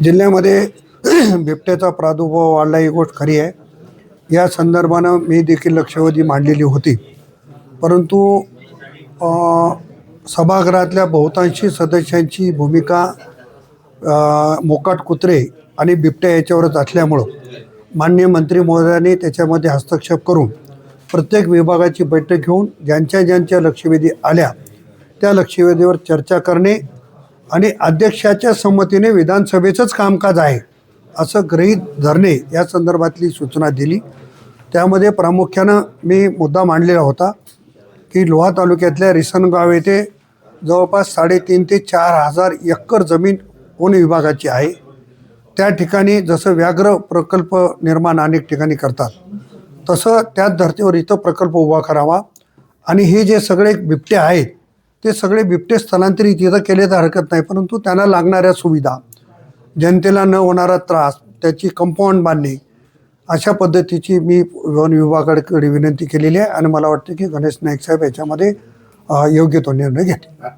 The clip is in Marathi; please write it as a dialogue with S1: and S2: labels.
S1: जिल्ह्यामध्ये बिबट्याचा प्रादुर्भाव वाढला ही गोष्ट खरी आहे. या संदर्भानं मी देखील लक्षवेधी मांडलेली होती. परंतु अ, सभागृहातल्या बहुतांशी सदस्यांची भूमिका मोकाट कुत्रे आणि बिबट्या याच्यावरच असल्यामुळं माननीय मंत्री महोदयांनी त्याच्यामध्ये हस्तक्षेप करून प्रत्येक विभागाची बैठक घेऊन ज्यांच्या लक्षवेधी आल्या त्या लक्षवेधीवर चर्चा करणे आणि अध्यक्षाच्या संमतीने विधानसभेचंच कामकाज आहे असं गृहीत धरणे या संदर्भातली सूचना दिली. त्यामध्ये प्रामुख्यानं मी मुद्दा मांडलेला होता की लोहा तालुक्यातल्या रिसनगाव येथे जवळपास 3.5 ते 4,000 एकर जमीन वन विभागाची आहे. त्या ठिकाणी जसं व्याघ्र प्रकल्प निर्माण अनेक ठिकाणी करतात तसं त्याच धर्तीवर इथं प्रकल्प उभा करावा आणि हे जे सगळे बिबटे आहेत ते सगळे बिबटे स्थलांतरित इथं केले तर हरकत नाही, परंतु त्यांना लागणाऱ्या सुविधा, जनतेला न होणारा त्रास, त्याची कंपाऊंड बांधणे अशा पद्धतीची मी वन विभागाकडे विनंती केलेली आहे आणि मला वाटतं की गणेश नाईक साहेब याच्यामध्ये योग्य तो निर्णय घेतील.